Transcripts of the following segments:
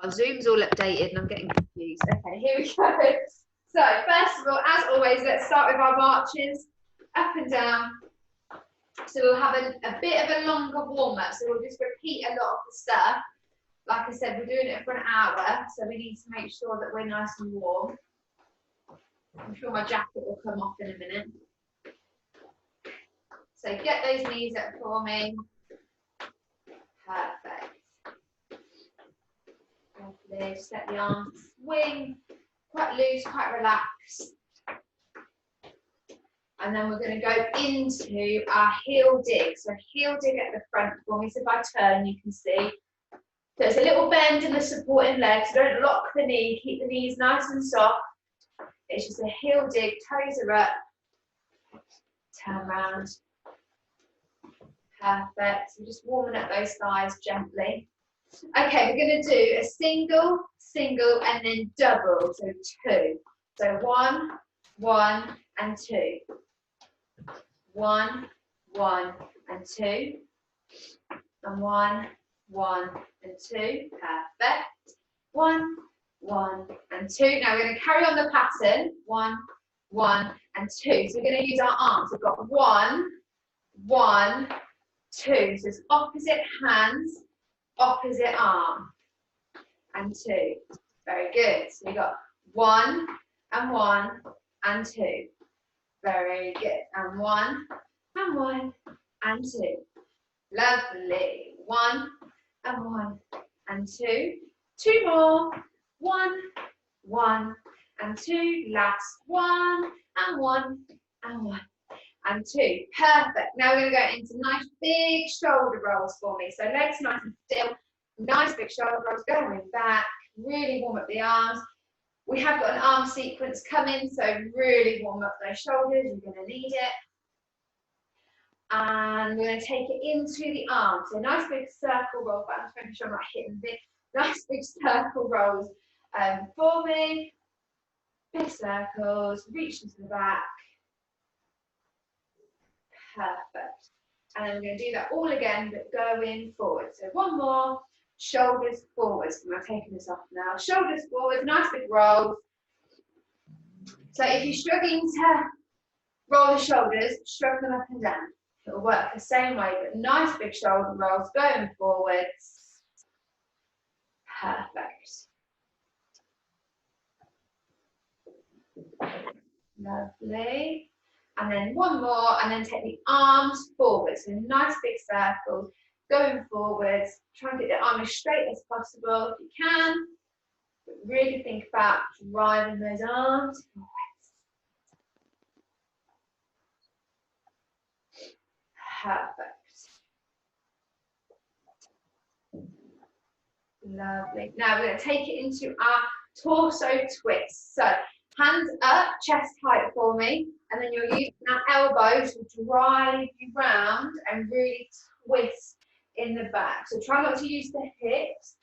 Our Zoom's all updated and I'm getting confused. Okay, here we go. So first of all, as always, let's start with our marches, up and down. So we'll have a bit of a longer warm-up, so we'll just repeat a lot of the stuff. Like I said, we're doing it for an hour, so we need to make sure that we're nice and warm. I'm sure my jacket will come off in a minute. So get those knees up for me. Perfect. Lovely. Just let the arms swing, quite loose, quite relaxed. And then we're going to go into our heel dig. So heel dig at the front for me. So if I turn, you can see. So it's a little bend in the supporting legs. So don't lock the knee. Keep the knees nice and soft. It's just a heel dig. Toes are up. Turn around. Perfect. So just warming up those thighs gently. Okay, we're going to do a single, single, and then double. So 2. So 1, 1, and 2. 1, 1, and 2. And 1, 1, and 2. Perfect. 1, 1, and 2. Now we're going to carry on the pattern. 1, 1, and 2. So we're going to use our arms. We've got 1, 1, 2. So it's opposite hands, opposite arm, and 2. Very good. So we've got 1, and 1, and 2. Very good. And 1, and 1, and 2. Lovely. 1, and 1, and 2. 2 more. 1, 1, and 2. Last 1, and 1, and 1. And 2. Perfect. Now we're going to go into nice big shoulder rolls for me. So legs nice and still. Nice big shoulder rolls going back. Really warm up the arms. We have got an arm sequence coming, so really warm up those shoulders. You're going to need it. And we're going to take it into the arms. So nice big circle roll. But I'm just making sure I'm not hitting big. Nice big circle rolls for me. Big circles. Reach into the back. Perfect. And then we're going to do that all again, but going forward. So one more, shoulders forwards. I'm taking this off now. Shoulders forward, nice big roll. So if you're struggling to roll the shoulders, shrug them up and down. It'll work the same way, but nice big shoulder rolls going forwards. Perfect. Lovely. And then one more, and then take the arms forward. So nice big circles, going forwards. Try and get the arm as straight as possible if you can. But really think about driving those arms forwards. Perfect. Lovely. Now we're going to take it into our torso twist. So hands up, chest height for me, and then you're using our elbows to drive you round and really twist in the back. So try not to use the hips.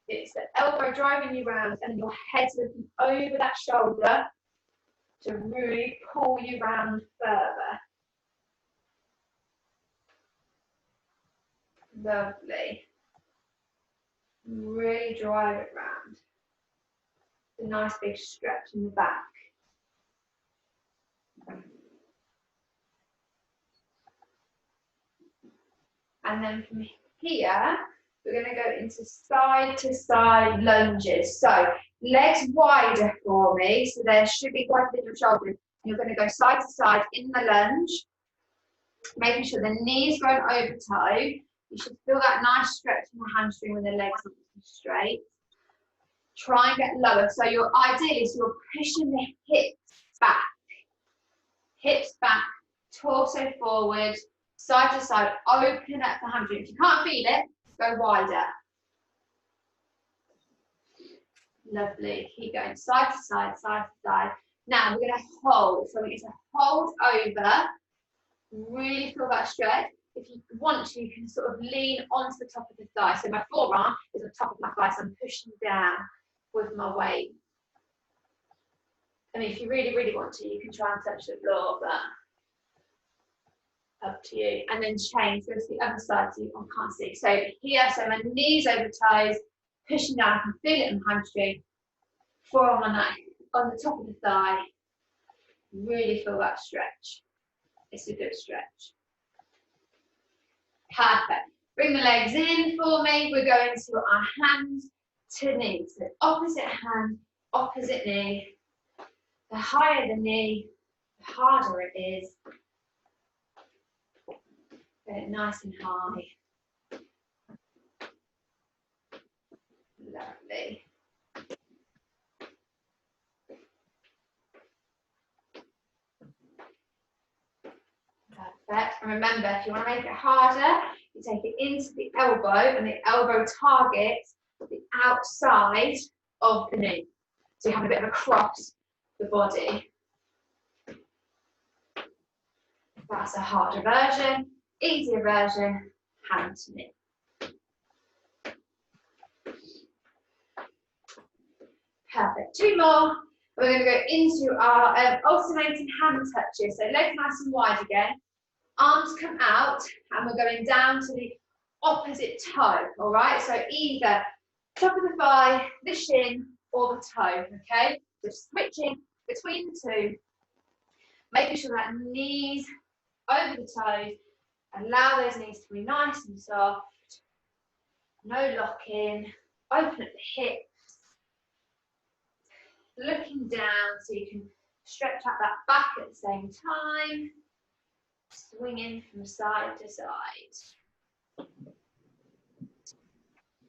It's the elbow driving you round and your head's looking over that shoulder to really pull you round further. Lovely. Really drive it round. A nice big stretch in the back. And then from here, we're going to go into side to side lunges. So legs wider for me. So there should be quite a bit of shoulder. You're going to go side to side in the lunge, making sure the knees going over toe. You should feel that nice stretch in the hamstring when the legs are straight. Try and get lower. So your ideally, so you're pushing the hips back, torso forward, side to side, open up the hamstring. If you can't feel it, go wider. Lovely. Keep going side to side, side to side. Now we're going to hold. So we're going to hold over. Really feel that stretch. If you want to, you can sort of lean onto the top of the thigh. So my forearm is on top of my thigh, so I'm pushing down with my weight. I mean, if you really, really want to, you can try and touch the floor, but up to you. And then change, go to the other side so you can't see. So here, so my knees over toes, pushing down. I can feel it in my hamstring. Forearm on the top of the thigh. Really feel that stretch. It's a good stretch. Perfect. Bring the legs in for me. We're going to our hands to knees. So opposite hand, opposite knee. The higher the knee, the harder it is. Get it nice and high. Lovely. Perfect. And remember, if you want to make it harder, you take it into the elbow, and the elbow targets the outside of the knee. So you have a bit of a cross the body. That's a harder version. Easier version, hand to knee. Perfect. 2 more. We're going to go into our alternating hand touches. So legs nice and wide again. Arms come out, and we're going down to the opposite toe. All right. So either top of the thigh, the shin, or the toe. Okay. Just switching between the two, making sure that knees over the toes. Allow those knees to be nice and soft. No lock-in. Open at the hips. Looking down so you can stretch out that back at the same time. Swinging from side to side.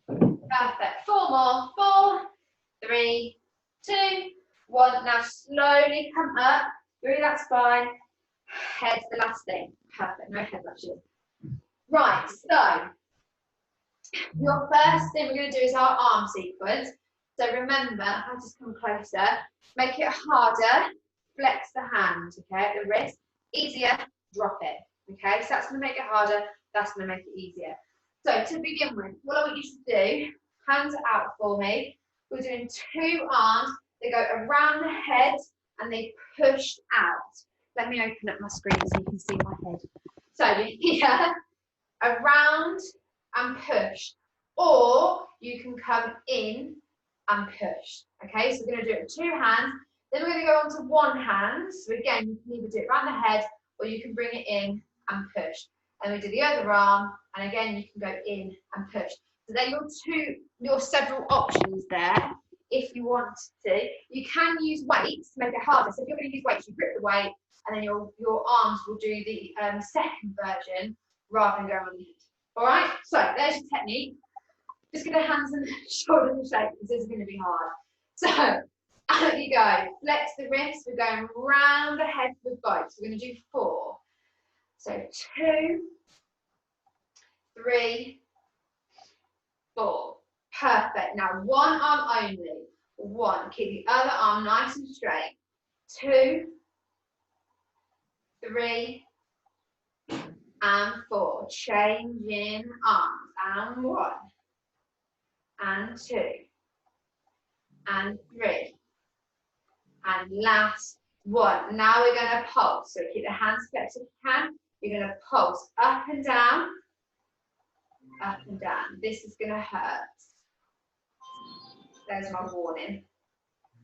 Perfect. 4 more. 4, 3, 2, 1. Now slowly come up through that spine. Head's the last thing. Perfect. No head lashes. Right. So your first thing we're going to do is our arm sequence. So remember, I'll just come closer. Make it harder. Flex the hand, okay, at the wrist. Easier, drop it. Okay, so that's going to make it harder. That's going to make it easier. So to begin with, what I want you to do, hands out for me. We're doing 2 arms. They go around the head and they push out. Let me open up my screen so you can see my head. So here, around and push. Or you can come in and push. Okay, so we're going to do it with 2 hands. Then we're going to go on to 1 hand. So again, you can either do it around the head or you can bring it in and push. And we do the other arm, and again, you can go in and push. So they're your several options there. If you want to, you can use weights to make it harder. So if you're going to use weights, you grip the weight, and then your arms will do the second version rather than going on the head. All right. So there's your technique. Just going to hands and shoulders and shake because this is going to be hard. So out you go. Flex the wrists. We're going round the head with both. So we're going to do 4. So 2, 3, 4. Perfect. Now 1 arm only. 1. Keep the other arm nice and straight. 2, 3, and 4. Changing arms. And 1. And 2. And 3. And last 1. Now we're going to pulse. So keep the hands flexed if you can. You're going to pulse up and down. Up and down. This is going to hurt. There's my warning.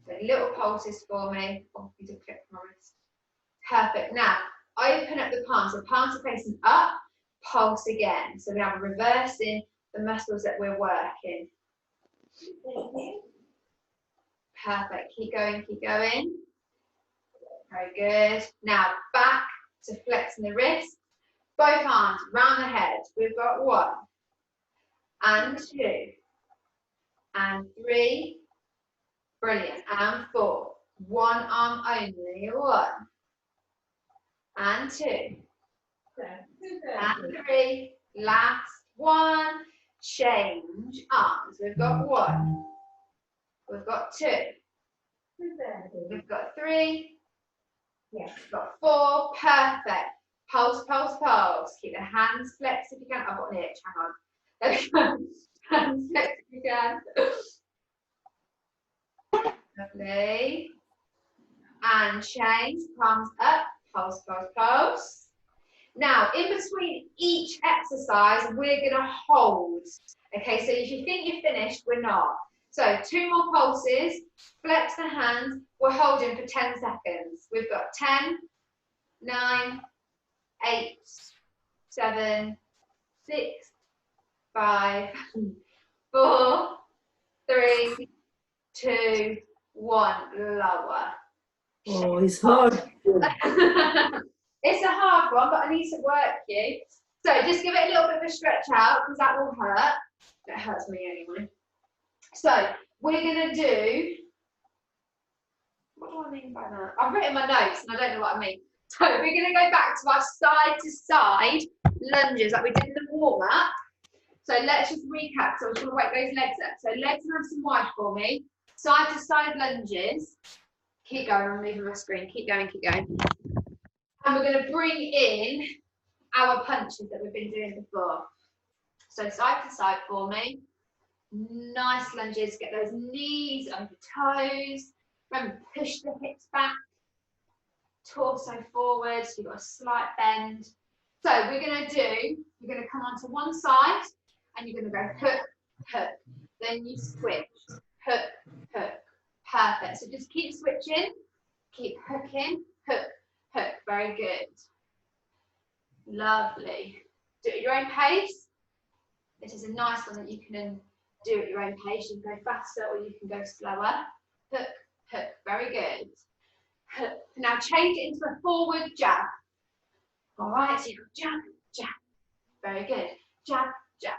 So little pulses for me. Oh, you did click my wrist. Perfect. Now, open up the palms. The palms are facing up. Pulse again. So we have a reversing the muscles that we're working. Perfect. Keep going, keep going. Very good. Now, back to flexing the wrist. Both arms round the head. We've got 1 and 2 and 3. Brilliant. And 4. 1 arm only. 1 and 2 and 3. Last 1. Change arms. We've got 1. We've got 2. We've got 3. Yes. We've got 4. Perfect. Pulse, pulse, pulse. Keep the hands flexed if you can. I've got an itch. Hang on. There we go. Hands flexed if you can. Lovely. And change. Palms up. Pulse, pulse, pulse. Now, in between each exercise, we're going to hold. Okay, so if you think you're finished, we're not. So 2 more pulses, flex the hands, we're holding for 10 seconds. We've got 10, 9, 8, 7, 6, 5, 4, 3, 2, 1, lower. Oh, it's hard. It's a hard one, but I need to work you. So just give it a little bit of a stretch out because that will hurt. It hurts me anyway. So we're going to do, what do I mean by that? I've written my notes and I don't know what I mean. So we're going to go back to our side to side lunges like we did in the warm up. So let's just recap. So I'm just going to wake those legs up. So legs nice and wide for me. Side to side lunges. Keep going, I'm moving my screen. Keep going, keep going. And we're going to bring in our punches that we've been doing before. So side to side for me. Nice lunges. Get those knees over toes. Remember, push the hips back. Torso forward. So you've got a slight bend. So we're going to come onto one side and you're going to go hook, hook. Then you switch. Hook, hook. Perfect. So just keep switching. Keep hooking. Hook, hook. Very good. Lovely. Do it at your own pace. This is a nice one that you can do at your own pace. You can go faster or you can go slower. Hook, hook. Very good. Hook. Now change it into a forward jab. All right, so you've got jab, jab. Very good. Jab, jab.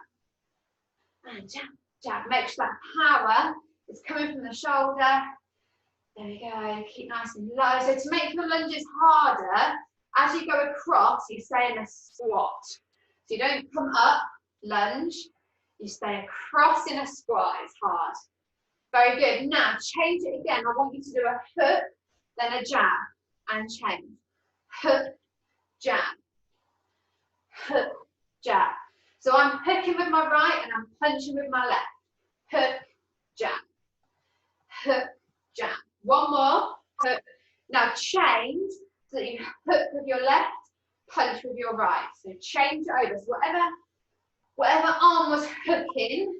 And jab, jab. Make sure that power is coming from the shoulder. There we go. Keep nice and low. So to make your lunges harder, as you go across, you stay in a squat. So you don't come up, lunge. You stay across in a squat. It's hard. Very good. Now change it again. I want you to do a hook, then a jab, and change. Hook, jab. Hook, jab. So I'm hooking with my right and I'm punching with my left. Hook, jab. Hook, jab. One more. Hook. Now change so that you hook with your left, punch with your right. So change it over. So whatever arm was hooking,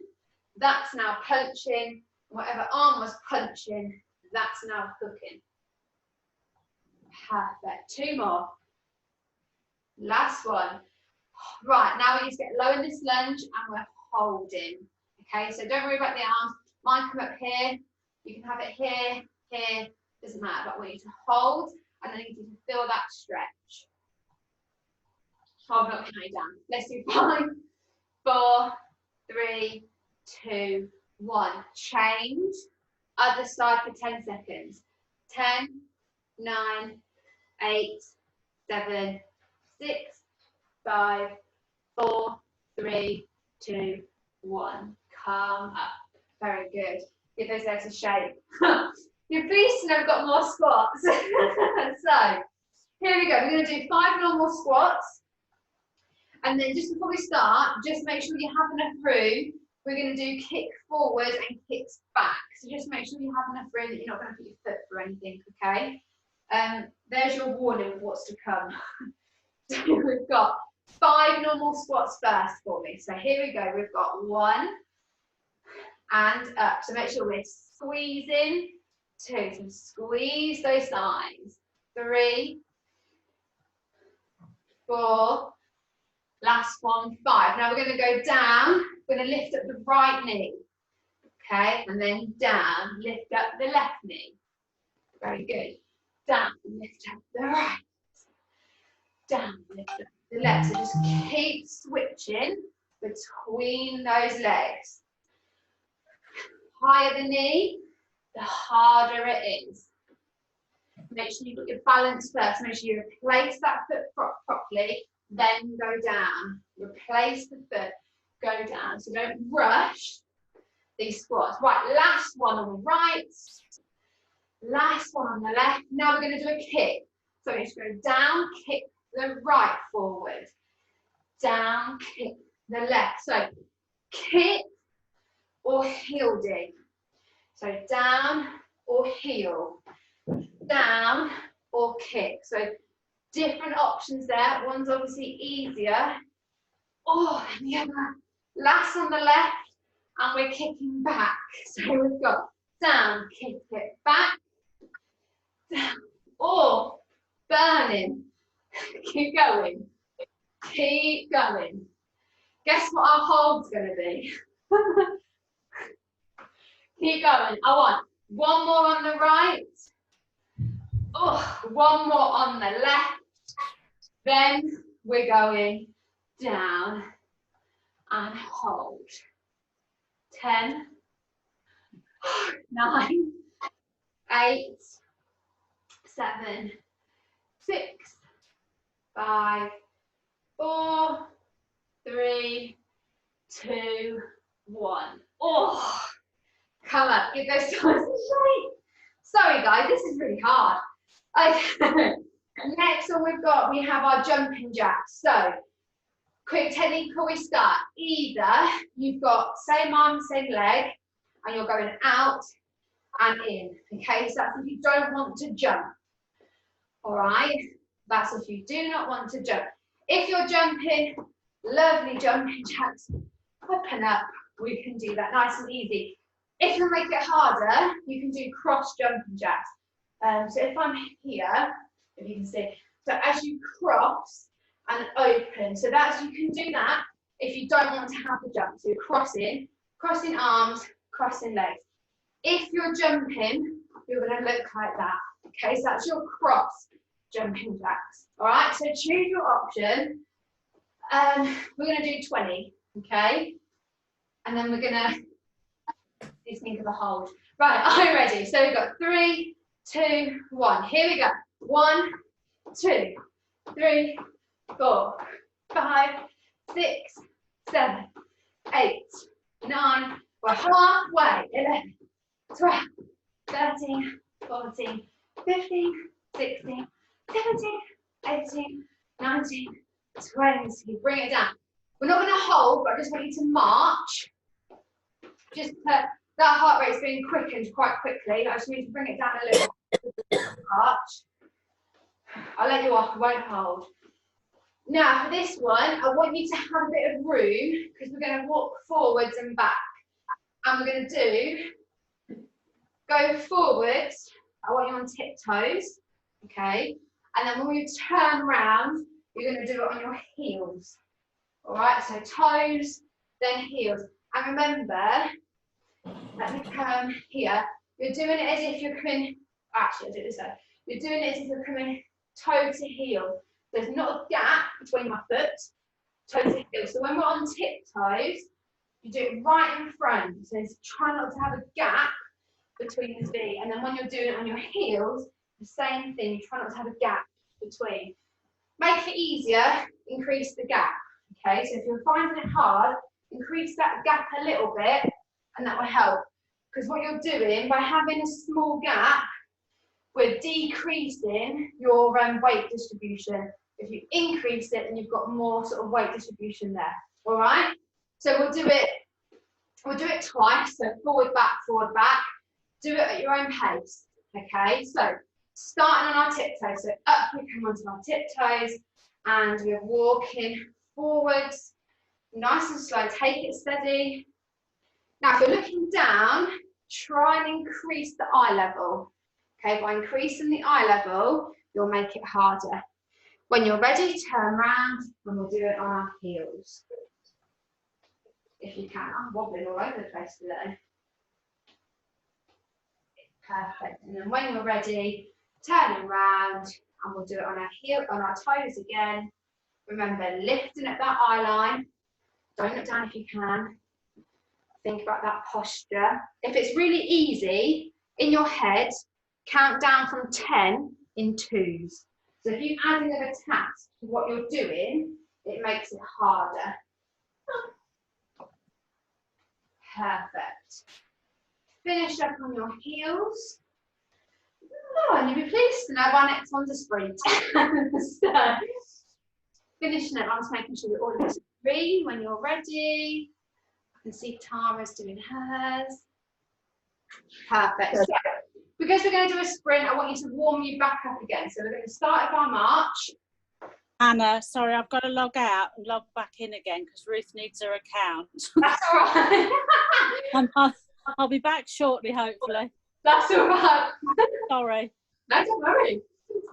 that's now punching. Whatever arm was punching, that's now hooking. Perfect. 2 more. Last one. Right, now we need to get low in this lunge and we're holding. Okay, so don't worry about the arms. Mine come up here. You can have it here, here, doesn't matter, but I want you to hold and I need you to feel that stretch. I'm not counting you down. Let's do 5, 4, 3, 2, 1. Change. Other side for 10 seconds. 10, 9, 8, 7, 6, 5, 4, 3, 2, 1. Come up. Very good. Give those legs a shake. You're pleased to know I've got more squats. So, here we go. We're going to do 5 normal squats. And then just before we start, just make sure you have enough room. We're going to do kick forward and kicks back. So just make sure you have enough room that you're not going to put your foot through anything, okay? There's your warning of what's to come. So we've got 5 normal squats first for me. So here we go. We've got 1 and up. So make sure we're squeezing. 2. So squeeze those thighs. 3, 4. Last one, 5. Now we're going to go down. We're going to lift up the right knee. Okay, and then down. Lift up the left knee. Very good. Down. Lift up the right. Down. Lift up the left. So just keep switching between those legs. Higher the knee, the harder it is. Make sure you've got your balance first. Make sure you replace that foot properly, then go down. Replace the foot, go down. So don't rush these squats. Right, last one on the right. Last one on the left. Now we're going to do a kick. So we're just going to go down, kick the right forward. Down, kick the left. So kick or heel dig. So down or heel. Down or kick. So different options there. One's obviously easier. Oh, and the other. Last on the left. and we're kicking back. So we've got down, kick it back, down. Oh, burning. Keep going. Keep going. Guess what our hold's going to be? Keep going. I want one more on the right. Oh, one more on the left. Then we're going down and hold. 10, 9, 8, 7, 6, 5, 4, 3, 2, 1. Oh, come up, give those toes a shake. Sorry guys, this is really hard. Okay. Next one we have our jumping jacks. So, quick technique before we start. Either you've got same arm, same leg, and you're going out and in. Okay, so that's if you don't want to jump. All right, that's if you do not want to jump. If you're jumping, lovely jumping jacks, open up. We can do that nice and easy. If you make it harder, you can do cross jumping jacks. So if I'm here, if you can see, so as you cross and open, so that's, you can do that if you don't want to have the jump. So you're crossing arms, crossing legs. If you're jumping, you're going to look like that. Okay, so that's your cross jumping jacks. All right, so choose your option. We're going to do 20, okay? And then we're going to think of a hold. Right, are you ready? So we've got 3, 2, 1. Here we go. 1, 2, 3, 4, 5, 6, 7, 8, 9. We're halfway. 11, 12, 13, 14, 15, 16, 17, 18, 19, 20. Bring it down. We're not going to hold, but I just want you to march. Just that heart rate's being quickened quite quickly. I just need to bring it down a little. March. I'll let you off, I won't hold. Now for this one, I want you to have a bit of room because we're going to walk forwards and back. And we're going to go forwards. I want you on tiptoes, okay? And then when you turn around, you're going to do it on your heels. All right, so toes, then heels. And remember, let me come here. You're doing it as if you're coming, actually I'll do it this way. You're doing it as if you're coming toe to heel. There's not a gap between my foot, toe to heel. So when we're on tiptoes, you do it right in front. So try not to have a gap between the feet. And then when you're doing it on your heels, the same thing. You try not to have a gap between. Make it easier, increase the gap. Okay, so if you're finding it hard, increase that gap a little bit, and that will help. Because what you're doing, by having a small gap, we're decreasing your weight distribution. If you increase it, then you've got more sort of weight distribution there. All right? So we'll do it twice. So forward, back. Do it at your own pace. Okay? So starting on our tiptoes. So up we come onto our tiptoes, and we're walking forwards, nice and slow. Take it steady. Now, if you're looking down, try and increase the eye level. Okay, by increasing the eye level, you'll make it harder. When you're ready, turn around and we'll do it on our heels. If you can. I'm wobbling all over the place today. Perfect. And then when you're ready, turn around and we'll do it on our heel, on our toes again. Remember, lifting at that eye line. Don't look down if you can. Think about that posture. If it's really easy, in your head, count down from 10 in twos. So if you add another task to what you're doing, it makes it harder. Perfect. Finish up on your heels. Oh, and you'll be pleased to know our next one's a sprint. So, finishing it, I'm just making sure you're all at 3 when you're ready. I can see Tara's doing hers. Perfect. So, because we're going to do a sprint, I want you to warm you back up again. So we're going to start with our march. Anna, sorry, I've got to log out and log back in again because Ruth needs her account. That's all right. I'll be back shortly, hopefully. That's all right. Sorry. No, don't worry.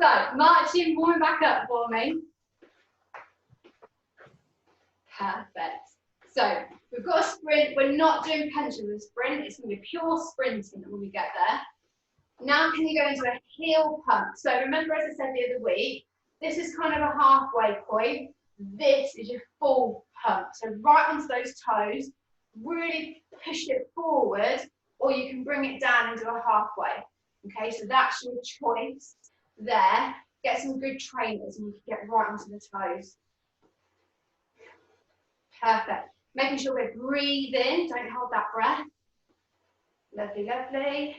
So, marching, warm back up for me. Perfect. So, we've got a sprint. We're not doing pension with a sprint. It's going to be pure sprinting when we get there. Now, can you go into a heel pump? So, remember, as I said the other week, this is kind of a halfway point. This is your full pump. So, right onto those toes, really push it forward, or you can bring it down into a halfway. Okay, so that's your choice there. Get some good trainers and you can get right onto the toes. Perfect. Making sure we're breathing, don't hold that breath. Lovely, lovely.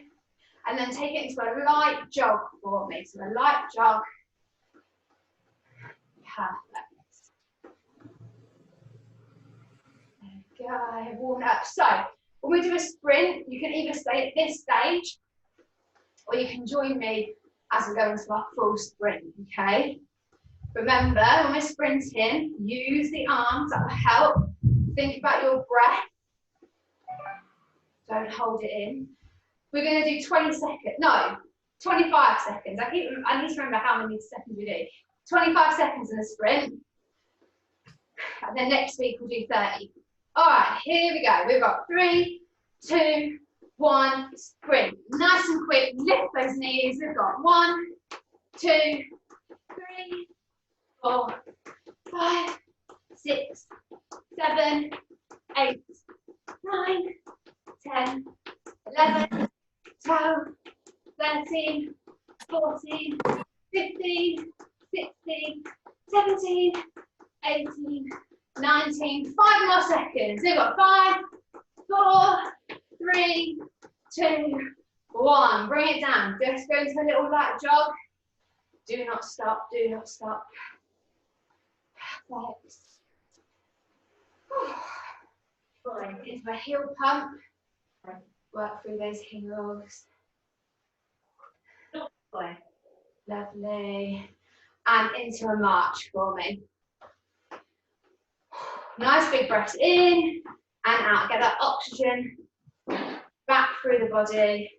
And then take it into a light jog for me. So a light jog. Perfect. There we go, warm up. So when we do a sprint, you can either stay at this stage or you can join me as we go into our full sprint, okay? Remember, when we're sprinting, use the arms, that will help. Think about your breath. Don't hold it in. We're going to do 20 seconds, no, 25 seconds. I need to remember how many seconds we do. 25 seconds in a sprint. And then next week we'll do 30. All right, here we go. We've got 3, 2, 1, sprint. Nice and quick, lift those knees. We've got 1, 2, 3, 4, 5, 6, 7, 8, 9, 10, 11, 12, 13, 14, 15, 16, 17, 18, 19. 5 more seconds. We've got 5, 4, 3, 2, 1. Bring it down. Just go into a little light jog. Do not stop. Do not stop. Perfect. Into a heel pump. Work through those heels. Lovely. And into a march for me. Nice big breath in and out. Get that oxygen back through the body.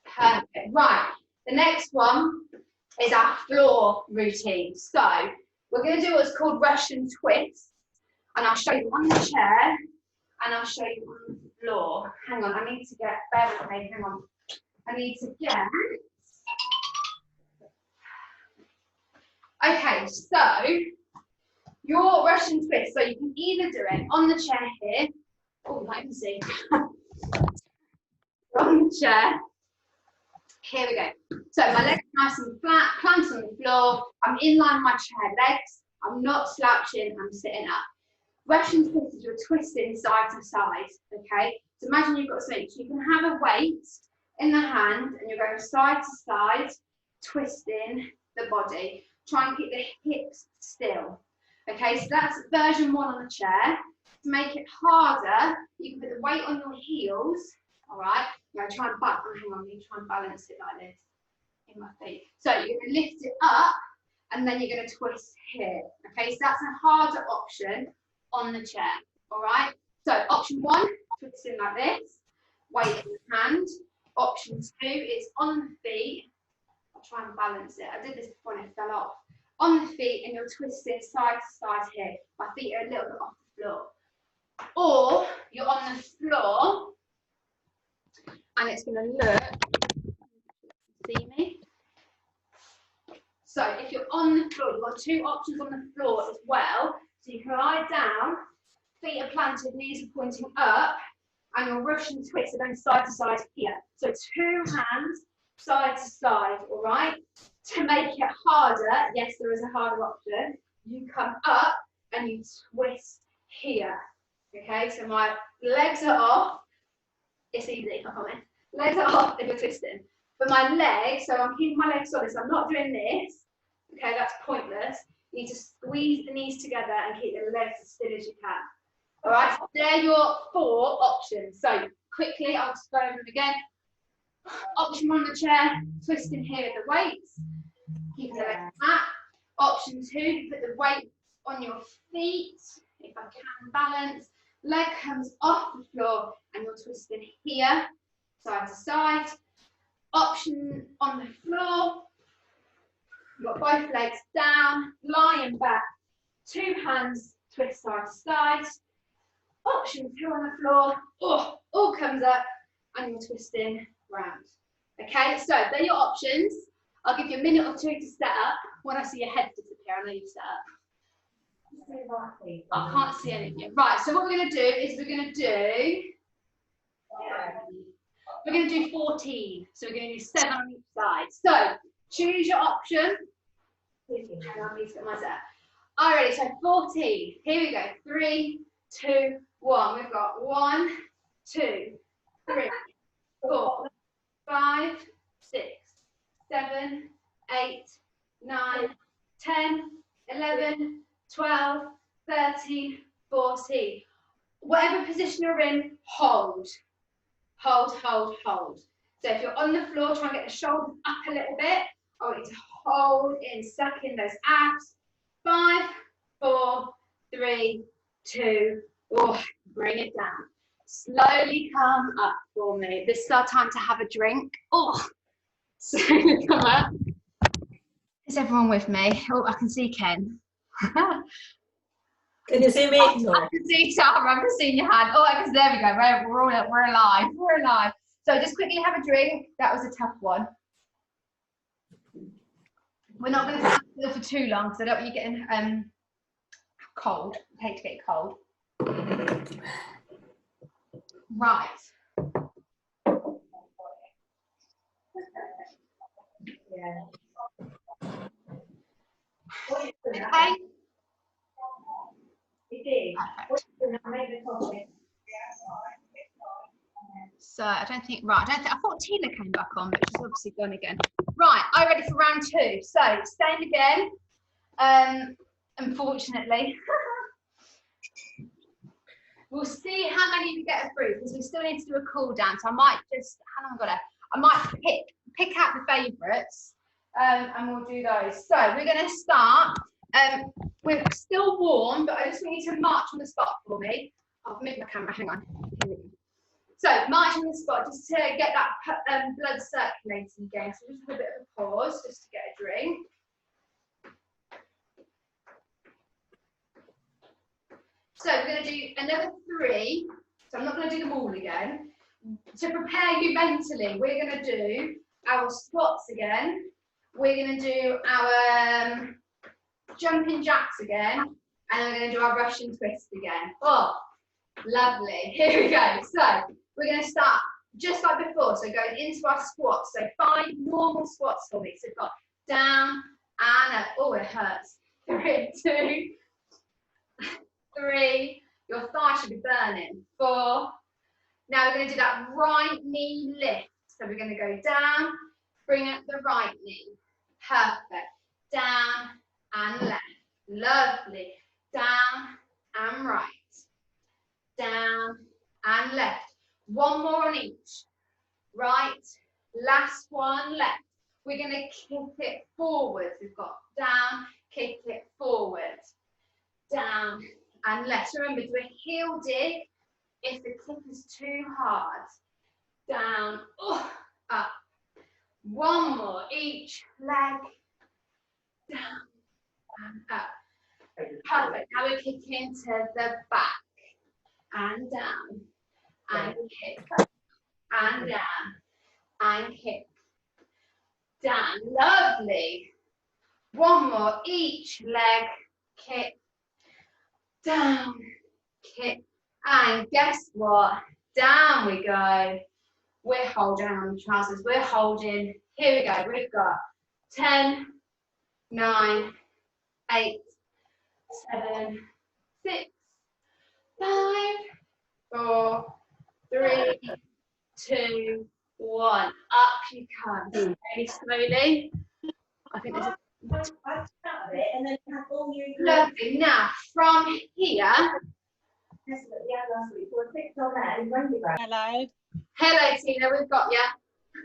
Perfect. Right. The next one is our floor routine. So we're going to do what's called Russian twists. And I'll show you on the chair and I'll show you on the floor. Hang on, I need to get, bear with me, hang on. I need to get, okay, so your Russian twist, so you can either do it on the chair here, oh, I can see, on the chair, here we go. So my legs are nice and flat, planted on the floor, I'm in line with my chair legs, I'm not slouching, I'm sitting up. Russian twist is you're twisting side to side, okay? So imagine you've got something, so you can have a weight in the hand and you're going side to side, twisting the body. Try and keep the hips still, okay? So that's version 1 on the chair. To make it harder, you can put the weight on your heels, all right? I'm going to try and balance it like this in my feet. So you're going to lift it up and then you're going to twist here, okay? So that's a harder option on the chair, all right? So option 1, twisting like this, weight in the hand. Option 2 is on the feet. I'll try and balance it. I did this before and it fell off. On the feet and you're twisting side to side here. My feet are a little bit off the floor. Or you're on the floor and it's going to look, see me? So if you're on the floor, you've got 2 options on the floor as well. So you can lie down, feet are planted, knees are pointing up, and your Russian twists are going side to side here. So 2 hands, side to side, all right? To make it harder, yes, there is a harder option. You come up and you twist here, okay? So my legs are off. It's easy, I promise. Legs are off if you're twisting. But my legs, so I'm keeping my legs solid, so I'm not doing this. Okay, that's pointless. You need to squeeze the knees together and keep the legs as still as you can. All right, so they're your 4 options. So quickly, I'll just go over them again. Option 1 on the chair, twisting here with the weights, keeping the legs flat. Option 2, put the weight on your feet, if I can balance. Leg comes off the floor and you're twisting here, side to side. Option on the floor, you've got both legs down, lying back, 2 hands, twist side to side. Option 2 on the floor, all comes up and you're twisting round. Okay, so they're your options. I'll give you a minute or 2 to set up. When I see your head disappear, I know you've set up. I can't see anything. Right, so what we're going to do is we're going to do 14. So we're going to do 7 on each side. So choose your option. And I'll need to get my set. Alrighty, so 14. Here we go. 3, 2, 1. We've got 1, 2, 3, 4, 5, 6, 7, 8, 9, 10, 11, 12, 13, 14. Whatever position you're in, hold. Hold, hold, hold. So if you're on the floor, try and get the shoulders up a little bit. I want you to hold in, suck in those abs. 5, 4, 3, 2, bring it down. Slowly come up for me. This is our time to have a drink. Slowly come up. Is everyone with me? I can see Ken. Can you see me? No. I can see Tara, I can see your hand. There we go. We're alive. We're alive. So just quickly have a drink. That was a tough one. We're not going to stand still for too long because I don't want you getting cold. I hate to get cold. Right. Okay. Perfect. So I thought Tina came back on, but she's obviously gone again. Right, are you ready for round 2? So stand again. Unfortunately. We'll see how many you get through because we still need to do a cool down. So I might just, I might pick out the favourites and we'll do those. So we're going to start. We're still warm, but I just want you to march on the spot for me. I'll move my camera, hang on. Here we go. So march on the spot just to get that blood circulating again. So just have a bit of a pause just to get a drink. So we're going to do another 3. So I'm not going to do them all again. To prepare you mentally, we're going to do our squats again. We're going to do our jumping jacks again. And then we're going to do our Russian twist again. Lovely. Here we go. So we're going to start just like before. So going into our squats. So 5 normal squats for me. So we've got down and up. It hurts. 3, 2, 3, your thigh should be burning. 4. Now we're going to do that right knee lift. So we're going to go down, bring up the right knee. Perfect. Down and left. Lovely. Down and right. Down and left. 1 more on each. Right. Last one left. We're going to kick it forward. We've got down, kick it forward. Down and left. So remember, do a heel dig if the kick is too hard. Down, up. 1 more each leg. Down and up. Perfect. Now we're kicking to the back. And down. And kick. And down. And kick. Down. Lovely. 1 more each leg. Kick. Down, kick, and guess what? Down we go. We're holding on the trousers. We're holding. Here we go. We've got 10, 9, 8, 7, 6, 5, 4, 3, 2, 1. Up you come. Very slowly. I think there's a And then have all you lovely. Now from here. Hello. Hello Tina, we've got you.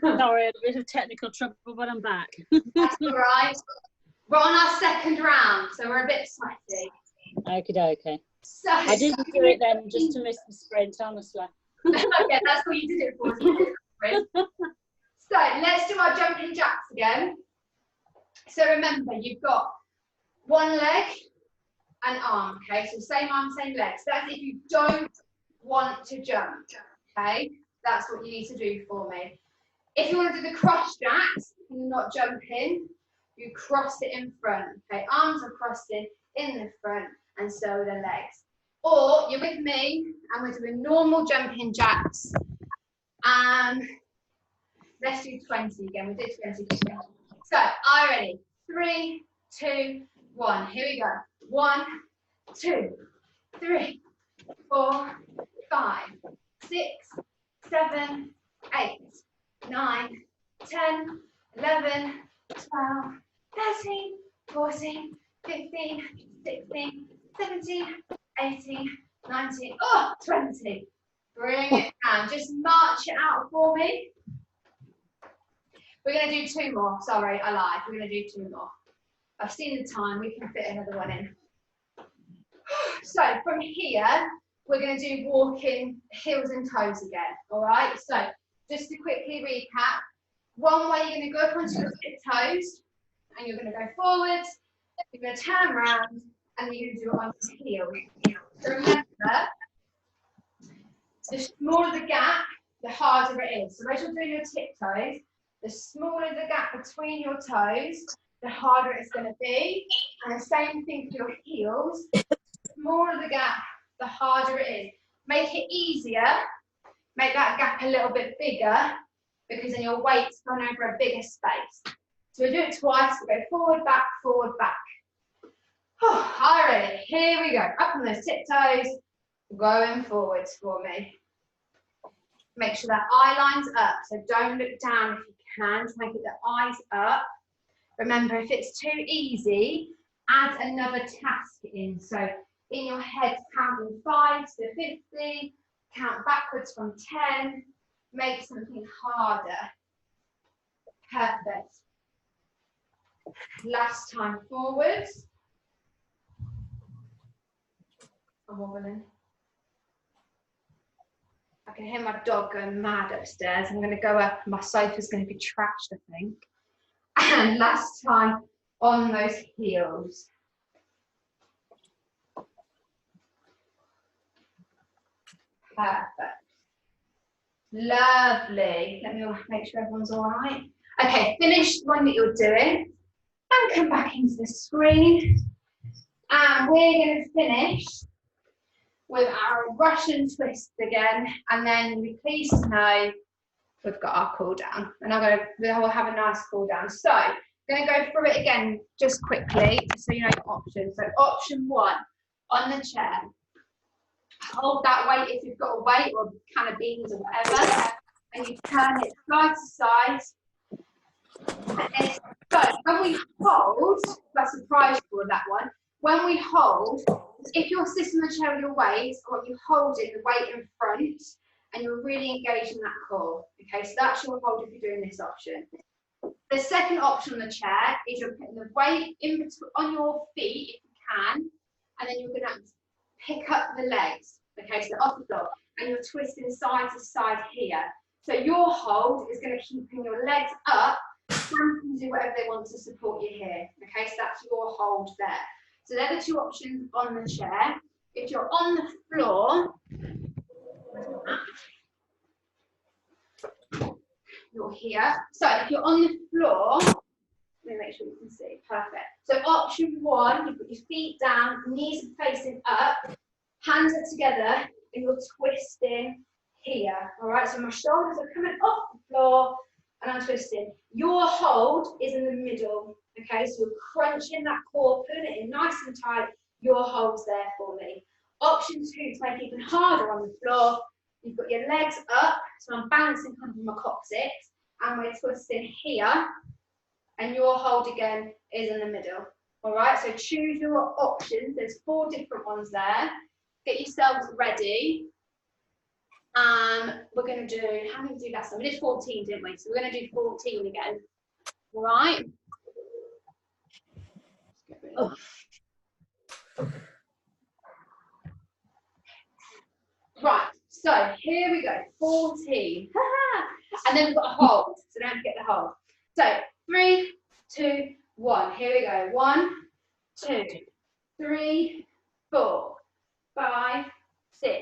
Sorry, a bit of technical trouble, but I'm back. That's all right. We're on our second round, so we're a bit sweaty. Okie dokie. So I didn't do it then just to miss the sprint, honestly. okay, that's what you did it for. So let's do our jumping jacks again. So remember, you've got one leg and arm, okay? So same arm, same leg. So that's if you don't want to jump, okay? That's what you need to do for me. If you want to do the cross jacks and you're not jumping, you cross it in front, okay? Arms are crossing in the front and so are the legs. Or you're with me and we're doing normal jumping jacks. Let's do 20 again. We did 20 before. So, are you ready? 3, 2, 1. Here we go. 1, 2, 3, 4, 5, 6, 7, 8, 9, 10, 11, 12, 13, 14, 15, 16, 17, 18, 19, 20. Bring it down. Just march it out for me. We're going to do 2 more. Sorry, I lied. We're going to do 2 more. I've seen the time. We can fit another one in. So from here, we're going to do walking heels and toes again. All right. So just to quickly recap, one way you're going to go up onto your toes, and you're going to go forwards. You're going to turn around, and you're going to do it on your heels. So remember, the smaller the gap, the harder it is. So as you're doing your tiptoes, the smaller the gap between your toes, the harder it's going to be. And the same thing for your heels. The smaller the gap, the harder it is. Make it easier. Make that gap a little bit bigger because then your weight's gone over a bigger space. So we'll do it twice. We'll go forward, back, forward, back. Oh, all right, here we go. Up on those tiptoes, going forwards for me. Make sure that eye line's up, so don't look down if you can. Just make it the eyes up. Remember, if it's too easy, add another task in. So in your head, count from 5 to 50, count backwards from 10, make something harder. Perfect. Last time forwards. I'm wobbling. I can hear my dog going mad upstairs. I'm going to go up. My sofa's going to be trashed, I think. And last time on those heels. Perfect. Lovely. Let me make sure everyone's all right. Okay, finish the one that you're doing and come back into the screen. And we're going to finish with our Russian twist again, and then you'll be pleased to know we've got our cool down, and we'll have a nice cool down. So I'm going to go through it again just quickly, so you know your options. So option 1, on the chair, hold that weight if you've got a weight or a can of beans or whatever, and you turn it side to side. So when we hold, that's a prize for that one. When we hold, if you're sitting on the chair with your weight, or you hold it, the weight in front, and you're really engaged in that core. Okay, so that's your hold if you're doing this option. The second option on the chair is you're putting the weight in between on your feet if you can, and then you're going to pick up the legs. Okay, so off the floor, and you're twisting side to side here. So your hold is going to keep your legs up, and can do whatever they want to support you here. Okay, so that's your hold there. So they're the 2 options on the chair. If you're on the floor, you're here. So if you're on the floor, let me make sure you can see. Perfect. So option 1, you put your feet down, knees are facing up, hands are together, and you're twisting here. All right, so my shoulders are coming off the floor, and I'm twisting. Your hold is in the middle. Okay, so you're crunching that core, pulling it in nice and tight. Your hold's there for me. Option 2, to make it even harder on the floor, you've got your legs up, so I'm balancing kind of on my coccyx, and we're twisting here, and your hold again is in the middle. All right, so choose your options. There's 4 different ones there. Get yourselves ready. We're going to do, how many did we do last time? We did 14, didn't we? So we're going to do 14 again. All right. Oh. Right, so here we go, 14. And then we've got a hold, so don't forget the hold. So 3, 2, 1. Here we go. 1, 2, 3, 4, 5, 6,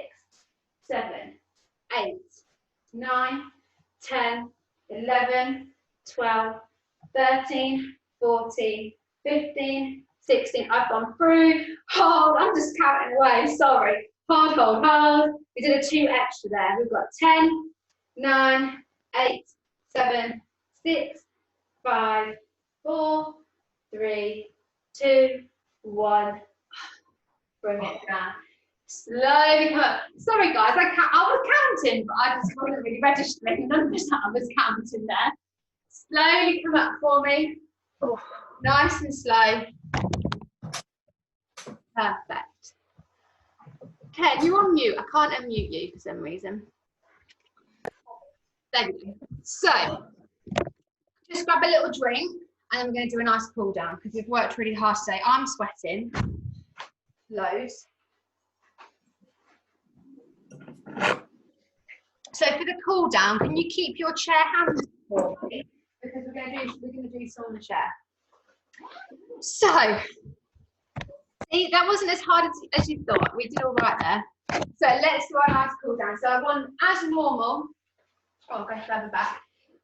7, 8, 9, 10, 11, 12, 13, 14, 15, 16. I've gone through. Hold. I'm just counting away. Sorry. Hold, hold, hold. We did a 2 extra there. We've got 10, 9, 8, 7, 6, 5, 4, 3, 2, 1. Bring it down. Slowly come up. Sorry guys, I was counting, but I just wasn't really registering the numbers that I was counting there. Slowly come up for me. Oh, nice and slow. Perfect. Ken, you're on mute. I can't unmute you for some reason. There we go. So, just grab a little drink and we're going to do a nice cool down because we've worked really hard today. I'm sweating. Loads. So for the cool down, can you keep your chair hands for me? Because we're going to do some on the chair. So, see, that wasn't as hard as you thought. We did all right there. So let's do our nice cool down. So I want, as normal, go further back.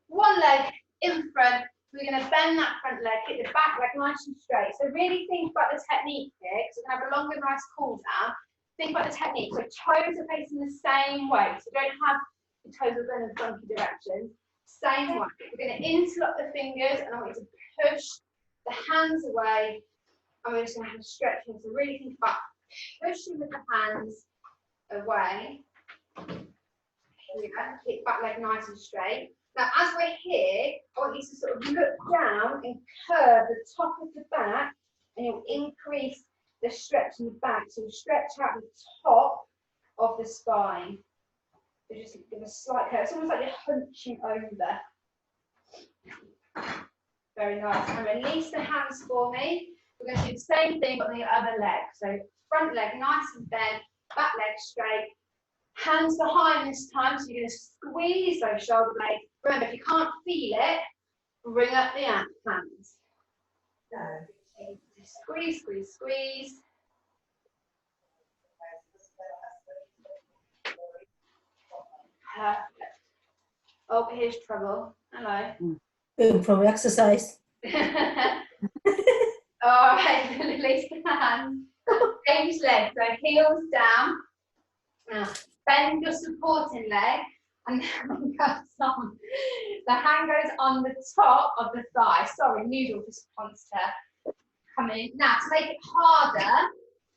One leg in front. We're going to bend that front leg, hit the back leg nice and straight. So really think about the technique here, because we're going to have a longer, nice cool down. Think about the technique. So toes are facing the same way. So don't have the toes are going in funky directions. Same way. We're going to interlock the fingers, and I want you to push the hands away. And we're just going to have a stretch here. So really think about pushing with the hands away. Here we go. Keep back leg nice and straight. Now, as we're here, I want you to sort of look down and curve the top of the back, and you'll increase the stretch in the back. So stretch out the top of the spine. So just give a slight curve. It's almost like you're hunching over. Very nice. And release the hands for me. We're going to do the same thing, but on the other leg. So front leg nice and bent, back leg straight. Hands behind this time, so you're going to squeeze those shoulder blades. Remember, if you can't feel it, bring up the hands. Squeeze, squeeze, squeeze. Perfect. Oh, here's trouble. Hello. From exercise. All right, release the hands. Change legs, so heels down. Now, bend your supporting leg, and the hand goes on the top of the thigh. Sorry, Noodle just wants to come in. Now, to make it harder,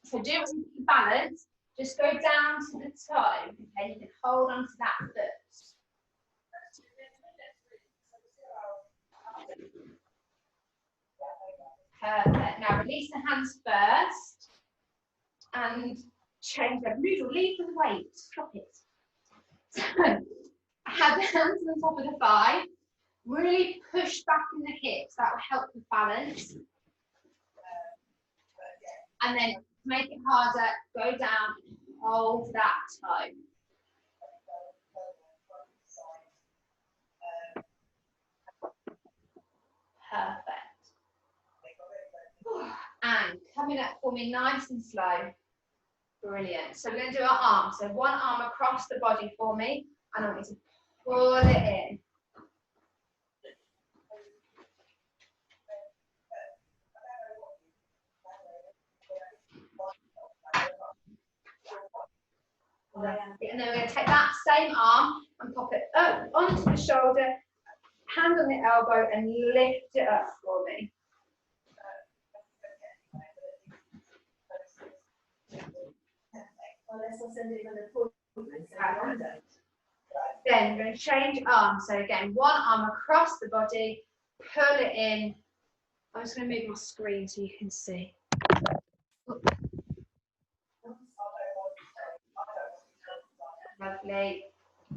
so do it with your balance, just go down to the toe. Okay, you can hold on to that first. Perfect. Now, release the hands first, and change them. Noodle, leave the weight. Drop it. So, have the hands on top of the thigh. Really push back in the hips. That will help with balance. And then to make it harder, go down, hold that toe. Perfect. And coming up for me nice and slow. Brilliant. So we're going to do our arms. So one arm across the body for me, and I want you to pull it in. And then we're going to take that same arm and pop it up onto the shoulder, hand on the elbow, and lift it up for me. Then we're going to change arms. So again, one arm across the body, pull it in. I'm just going to move my screen so you can see. Lovely.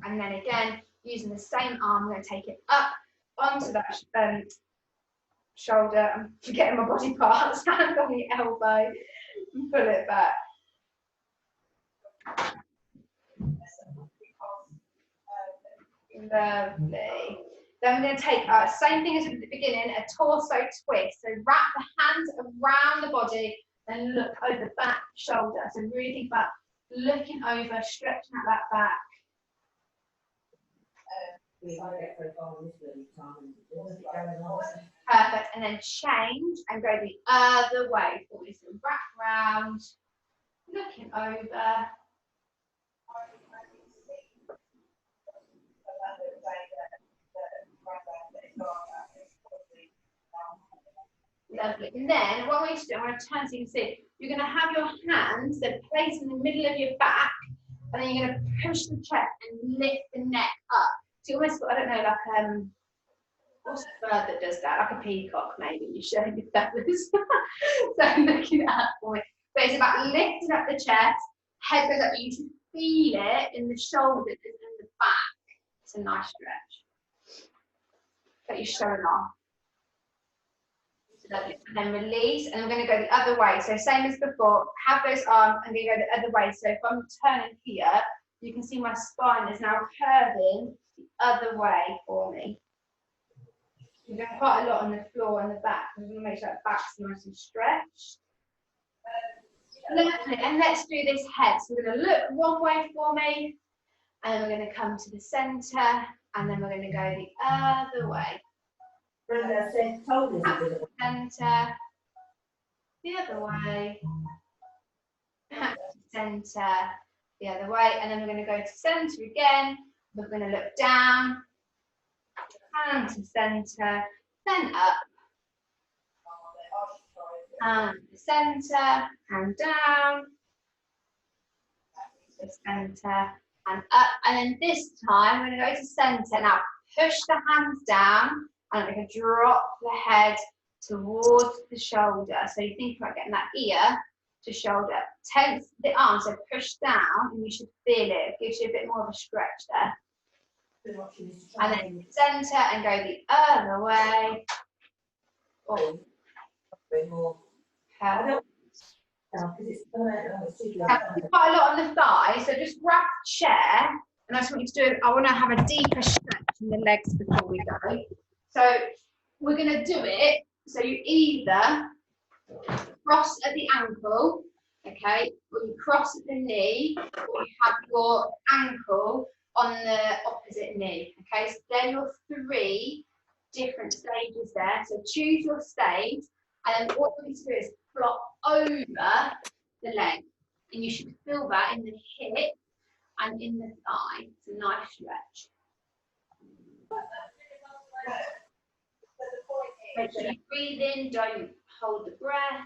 And then again, using the same arm, I'm going to take it up onto that shoulder. I'm forgetting my body parts. Hand on the elbow and pull it back. Lovely. Then we're going to take same thing as at the beginning, a torso twist. So wrap the hands around the body and look over back, shoulder. So really back, looking over, stretching out that back. Perfect. And then change and go the other way. So wrap round, looking over. Lovely. And then what I want you to do, I'm going to turn so you can see, you're going to have your hands that place in the middle of your back, and then you're going to push the chest and lift the neck up. So you almost got, I don't know, like what's the bird that does that? Like a peacock, maybe. You're showing your feathers. So looking at for me. So it's about lifting up the chest, head goes up, but you should feel it in the shoulders and the back. It's a nice stretch. That you're showing off. And then release, and I'm going to go the other way. So same as before, have those arms and then go the other way. So if I'm turning here, you can see my spine is now curving the other way for me. You've done quite a lot on the floor and the back. I'm going to make sure that back's nice and stretched. Lovely. And let's do this head. So we're going to look one way for me, and then we're going to come to the centre, and then we're going to go the other way. Centre, the other way, centre, the other way, and then we're going to go to centre again. We're going to look down, and to centre, then up, and the centre, and down, the centre, and up, and then this time we're going to go to centre. Now push the hands down. And we're going to drop the head towards the shoulder. So you think about getting that ear to shoulder. Tense the arm, so push down, and you should feel it. It gives you a bit more of a stretch there. And then centre and go the other way. Oh. Perfect. Quite a lot on the thigh, so just grab the chair, and I just want you to do it. I want to have a deeper stretch in the legs before we go. So we're going to do it, so you either cross at the ankle, okay, or you cross at the knee, or you have your ankle on the opposite knee, okay, so they're your 3 different stages there. So choose your stage, and then what we need to do is flop over the leg, and you should feel that in the hip and in the thigh. It's a nice stretch. Make sure you breathe in, don't hold the breath.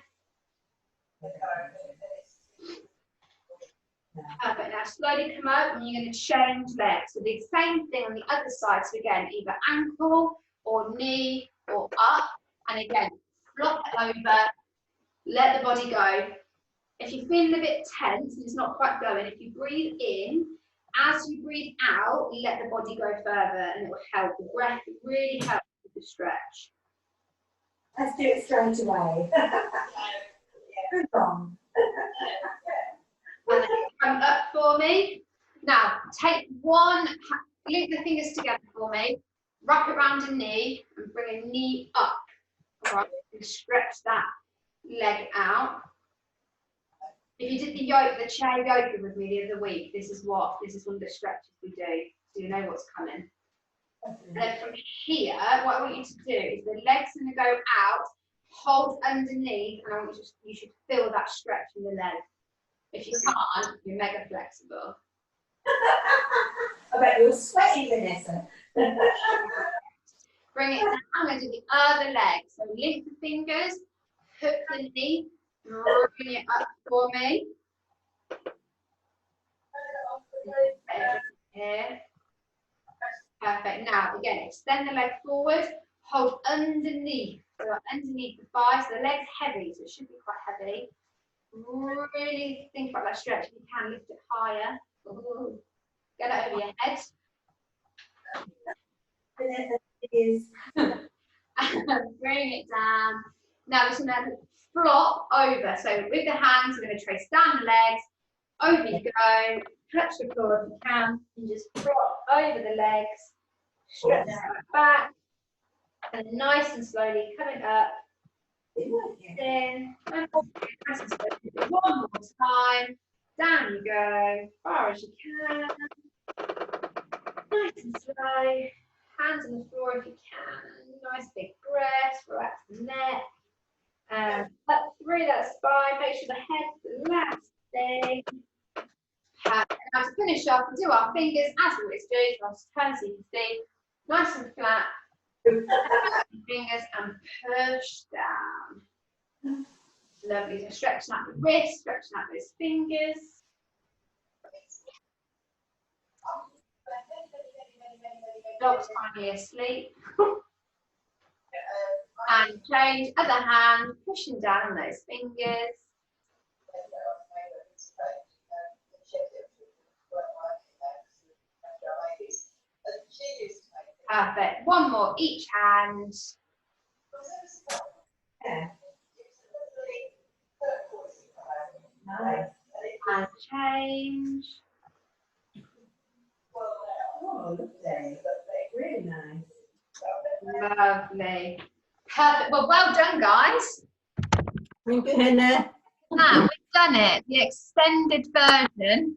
Perfect. Now slowly come up, and you're going to change legs. So the same thing on the other side. So again, either ankle or knee or up. And again, flop it over, let the body go. If you're feeling a bit tense and it's not quite going, if you breathe in, as you breathe out, let the body go further, and it will help. The breath really helps with the stretch. Let's do it straight away. Good on. And then come up for me. Now, take one, link the fingers together for me, wrap it around a knee, and bring a knee up. All right, and stretch that leg out. If you did the chair yoga with me the other week, this is one of the stretches we do, so you know what's coming. And then from here, what I want you to do is the legs are going to go out, hold underneath, and I want you should feel that stretch in the leg. If you can't, you're mega flexible. I bet you're sweating, Vanessa. Bring it down. I'm going to do the other leg. So lift the fingers, hook the knee, bring it up for me. Here. Perfect. Now, again, extend the leg forward, hold underneath. So underneath the thighs, the leg's heavy, so it should be quite heavy. Really think about that stretch. If you can, lift it higher. Ooh. Get it over your head. Vanessa is. And Bring it down. Now we're just going to flop over. So with the hands, we're going to trace down the legs. Over you go. Touch the floor if you can. And just flop over the legs. Stretch that back. And nice and slowly coming up. In. Nice and slowly. One more time. Down you go. Far as you can. Nice and slow. Hands on the floor if you can. Nice big breath. Relax the neck. Up through that spine. Make sure the head's relaxing. Now to finish off, we'll do our fingers as we always do. So I'll just turn so you can see. Nice and flat. Fingers and push down. Lovely. So stretching out the wrist, stretching out those fingers. Dog's finally asleep. And change, other hand, pushing down on those fingers. Perfect. One more each hand. Yeah. Nice. And change. Oh, lovely. Really nice. Lovely. Perfect. Well done, guys. Thank you, Hannah. Now we've done it. The extended version.